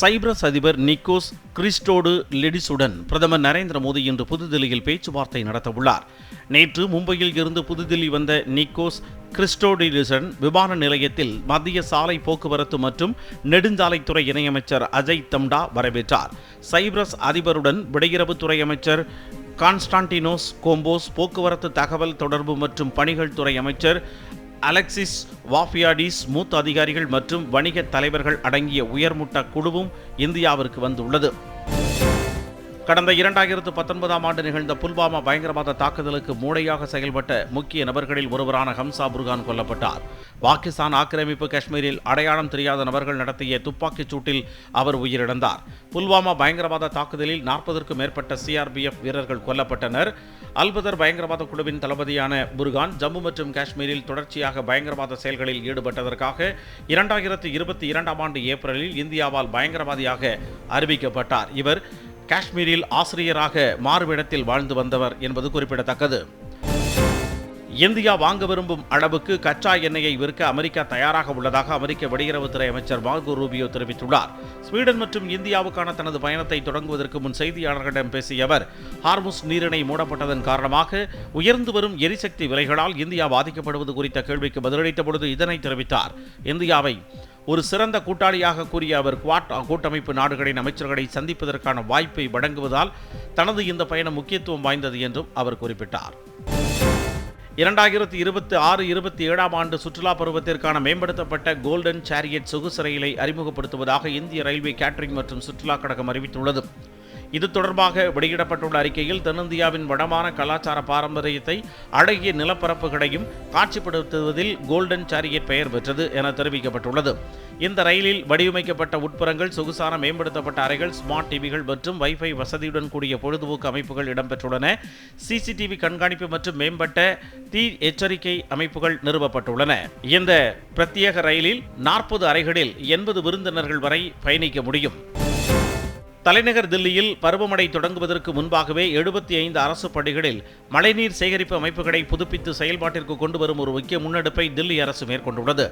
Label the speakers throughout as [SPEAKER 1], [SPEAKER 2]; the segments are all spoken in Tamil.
[SPEAKER 1] சைப்ரஸ் அதிபர் நிக்கோஸ் கிறிஸ்டோடூலிடிஸுடன் பிரதமர் நரேந்திர மோடி இன்று புதுதில்லியில் பேச்சுவார்த்தை நடத்தவுள்ளார். நேற்று மும்பையில் இருந்து புதுதில்லி வந்த நிக்கோஸ் கிறிஸ்டோடூலிடிஸுடன் விமான நிலையத்தில் மத்திய சாலை போக்குவரத்து மற்றும் நெடுஞ்சாலைத்துறை இணையமைச்சர் அஜய் தம்டா வரவேற்றார். சைப்ரஸ் அதிபருடன் வெளியுறவுத்துறை அமைச்சர் கான்ஸ்டான்டினோஸ் கோம்போஸ், போக்குவரத்து தகவல் தொடர்பு மற்றும் பணிகள் துறை அமைச்சர் அலெக்சிஸ் வாஃபியாடிஸ், மூத்த அதிகாரிகள் மற்றும் வணிக தலைவர்கள் அடங்கிய உயர்மட்ட குழுவும் இந்தியாவிற்கு வந்துள்ளது. கடந்த 2019ஆம் ஆண்டு நிகழ்ந்த புல்வாமா பயங்கரவாத தாக்குதலுக்கு மூளையாக செயல்பட்ட முக்கிய நபர்களில் ஒருவரான ஹம்சா புர்கான் கொல்லப்பட்டார். பாகிஸ்தான் ஆக்கிரமிப்பு காஷ்மீரில் அடையாளம் தெரியாத நபர்கள் நடத்திய துப்பாக்கிச் சூட்டில் அவர் உயிரிழந்தார். புல்வாமா பயங்கரவாத தாக்குதலில் 40க்கும் மேற்பட்ட சிஆர்பிஎஃப் வீரர்கள் கொல்லப்பட்டனர். அல்பதர் பயங்கரவாத குழுவின் தளபதியான புர்கான் ஜம்மு மற்றும் காஷ்மீரில் தொடர்ச்சியாக பயங்கரவாத செயல்களில் ஈடுபட்டதற்காக 2022ஆம் ஆண்டு ஏப்ரலில் இந்தியாவால் பயங்கரவாதியாக அறிவிக்கப்பட்டார். இவர் காஷ்மீரில் ஆசிரியராக மாறுவிடத்தில் வாழ்ந்து வந்தவர் என்பது குறிப்பிடத்தக்கது. இந்தியா வாங்க விரும்பும் அளவுக்கு கச்சா எண்ணெயை விற்க அமெரிக்கா தயாராக உள்ளதாக அமெரிக்க வெளியுறவுத்துறை அமைச்சர் மார்கோ ரூபியோ தெரிவித்துள்ளார். ஸ்வீடன் மற்றும் இந்தியாவுக்கான தனது பயணத்தை தொடங்குவதற்கு முன் செய்தியாளர்களிடம் பேசிய அவர், ஹார்முஸ் நீரிணை மூடப்பட்டதன் காரணமாக உயர்ந்து வரும் எரிசக்தி விலைகளால் இந்தியா பாதிக்கப்படுவது குறித்த கேள்விக்கு பதிலளித்த பொழுது இதனை தெரிவித்தார். இந்தியாவை ஒரு சிறந்த கூட்டாளியாக கூறிய அவர், குவாட் கூட்டமைப்பு நாடுகளின் அமைச்சர்களை சந்திப்பதற்கான வாய்ப்பை வழங்குவதால் தனது இந்த பயணம் முக்கியத்துவம் வாய்ந்தது என்றும் அவர் குறிப்பிட்டார். 2026-27ஆம் ஆண்டு சுற்றுலா பருவத்திற்கான மேம்படுத்தப்பட்ட கோல்டன் சேரியட் சொகுசு ரயிலை அறிமுகப்படுத்துவதாக இந்திய ரயில்வே கேட்டரிங் மற்றும் சுற்றுலா கழகம் அறிவித்துள்ளது. இது தொடர்பாக வெளியிடப்பட்டுள்ள அறிக்கையில் தென்னிந்தியாவின் வளமான கலாச்சார பாரம்பரியத்தை அழகிய நிலப்பரப்புகளையும் காட்சிப்படுத்துவதில் கோல்டன் சேரியட் பெயர் பெற்றது என தெரிவிக்கப்பட்டுள்ளது. இந்த ரயிலில் வடிவமைக்கப்பட்ட உட்புறங்கள், சொகுசான மேம்படுத்தப்பட்ட அறைகள், ஸ்மார்ட் டிவிகள் மற்றும் வைஃபை வசதியுடன் கூடிய பொழுதுபோக்கு அமைப்புகள் இடம்பெற்றுள்ளன. சிசிடிவி கண்காணிப்பு மற்றும் மேம்பட்ட தீ எச்சரிக்கை அமைப்புகள் நிறுவப்பட்டுள்ளன. இந்த பிரத்யேக ரயிலில் 40 அறைகளில் 80 விருந்தினர்கள் வரை பயணிக்க முடியும். தலைநகர் தில்லியில் பருவமழை தொடங்குவதற்கு முன்பாகவே 75 அரசு பள்ளிகளில் மழைநீர் சேகரிப்பு அமைப்புகளை புதுப்பித்து செயல்பாட்டிற்கு கொண்டு வரும் ஒரு முக்கிய முன்னெடுப்பை தில்லி அரசு மேற்கொண்டுள்ளது.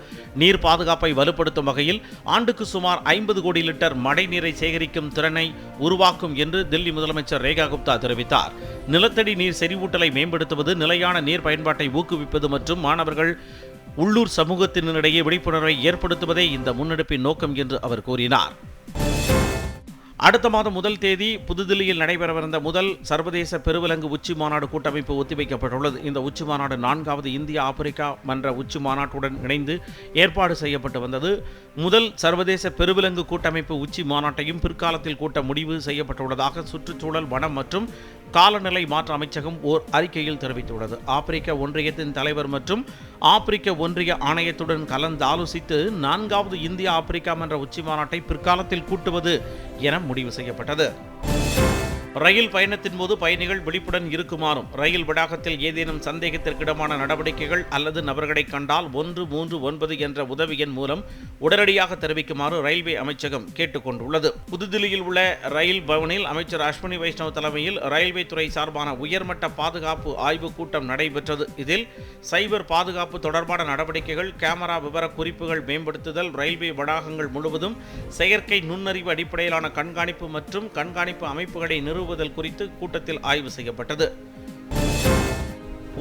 [SPEAKER 1] நீர் பாதுகாப்பை வலுப்படுத்தும் வகையில் ஆண்டுக்கு சுமார் 50 கோடி லிட்டர் மழைநீரை சேகரிக்கும் திறனை உருவாக்கும் என்று தில்லி முதலமைச்சர் ரேகா குப்தா தெரிவித்தார். நிலத்தடி நீர் செறிவூட்டலை மேம்படுத்துவது, நிலையான நீர் பயன்பாட்டை ஊக்குவிப்பது மற்றும் மாணவர்கள் உள்ளூர் சமூகத்தினரிடையே விழிப்புணர்வை ஏற்படுத்துவதே இந்த முன்னெடுப்பின் நோக்கம் என்று அவர் கூறினார். அடுத்த மாதம் 1 தேதி புதுதில்லியில் நடைபெறவிருந்த முதல் சர்வதேச பெருவிலங்கு உச்சி மாநாடு கூட்டமைப்பு ஒத்திவைக்கப்பட்டுள்ளது. இந்த உச்சி மாநாடு 4வது இந்தியா ஆப்பிரிக்கா மன்ற உச்சி மாநாட்டுடன் இணைந்து ஏற்பாடு செய்யப்பட்டு வந்தது. முதல் சர்வதேச பெருவிலங்கு கூட்டமைப்பு உச்சி மாநாட்டையும் பிற்காலத்தில் கூட்ட முடிவு செய்யப்பட்டுள்ளதாக சுற்றுச்சூழல், வனம் மற்றும் காலநிலை மாற்ற அமைச்சகம் ஓர் அறிக்கையில் தெரிவித்துள்ளது. ஆப்பிரிக்க ஒன்றியத்தின் தலைவர் மற்றும் ஆப்பிரிக்க ஒன்றிய ஆணையத்துடன் கலந்தாலோசித்து 4வது இந்தியா ஆப்பிரிக்கா மன்ற உச்சி மாநாட்டை பிற்காலத்தில் கூட்டுவது என முடிவு செய்யப்பட்டது. ரயில் பயணத்தின் போது பயணிகள் விழிப்புடன் இருக்குமாறும், ரயில் வளாகத்தில் ஏதேனும் சந்தேகத்திற்கிடமான நடவடிக்கைகள் அல்லது நபர்களை கண்டால் 139 என்ற உதவி எண் மூலம் உடனடியாக தெரிவிக்குமாறு ரயில்வே அமைச்சகம் கேட்டுக் கொண்டுள்ளது. புதுதில்லியில் உள்ள ரயில் பவனில் அமைச்சர் அஸ்வினி வைஷ்ணவ் தலைமையில் ரயில்வே துறை சார்பான உயர்மட்ட பாதுகாப்பு ஆய்வுக் கூட்டம் நடைபெற்றது. இதில் சைபர் பாதுகாப்பு தொடர்பான நடவடிக்கைகள், கேமரா விவர குறிப்புகள் மேம்படுத்துதல், ரயில்வே வளாகங்கள் முழுவதும் செயற்கை நுண்ணறிவு அடிப்படையிலான கண்காணிப்பு மற்றும் கண்காணிப்பு அமைப்புகளை நிறுவுதல் குறித்து கூட்டத்தில் ஆய்வு செய்யப்பட்டது.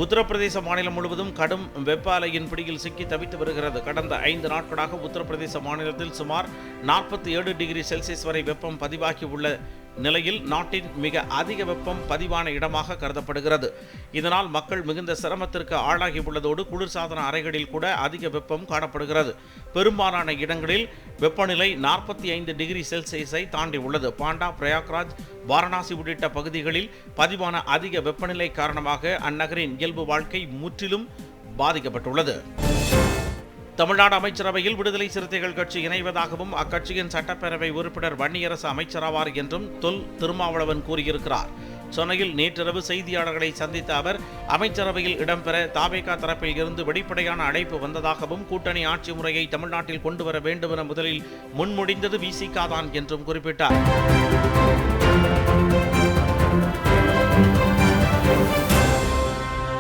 [SPEAKER 1] உத்தரப்பிரதேச மாநிலம் முழுவதும் கடும் வெப்ப அலையின் பிடியில் சிக்கி தவித்து வருகிறது. கடந்த 5 நாட்களாக உத்தரப்பிரதேச மாநிலத்தில் சுமார் 47 டிகிரி செல்சியஸ் வரை வெப்பம் பதிவாகி உள்ள நிலையில் நாட்டின் மிக அதிக வெப்பம் பதிவான இடமாக கருதப்படுகிறது. இதனால் மக்கள் மிகுந்த சிரமத்திற்கு ஆளாகி உள்ளதோடு குளிர்சாதன அறைகளில் கூட அதிக வெப்பம் காணப்படுகிறது. பெரும்பாலான இடங்களில் வெப்பநிலை 45 டிகிரி செல்சியஸை தாண்டி உள்ளது. பாண்டா, பிரயாக்ராஜ், வாரணாசி உள்ளிட்ட பகுதிகளில் பதிவான அதிக வெப்பநிலை காரணமாக அந்நகரின் இயல்பு வாழ்க்கை முற்றிலும் பாதிக்கப்பட்டுள்ளது. தமிழ்நாடு அமைச்சரவையில் விடுதலை சிறுத்தைகள் கட்சி இணைவதாகவும் அக்கட்சியின் சட்டப்பேரவை உறுப்பினர் வன்னியரசு அமைச்சராவார் என்றும் தொல் திருமாவளவன் கூறியிருக்கிறார். சென்னையில் நேற்றிரவு செய்தியாளர்களை சந்தித்த அவர், அமைச்சரவையில் இடம்பெற தாவேகா தரப்பில் இருந்து வெளிப்படையான அழைப்பு வந்ததாகவும் கூட்டணி ஆட்சி முறையை தமிழ்நாட்டில் கொண்டுவர வேண்டும் என முதலில் முன்மொழிந்தது விசிக தான் என்றும் குறிப்பிட்டார்.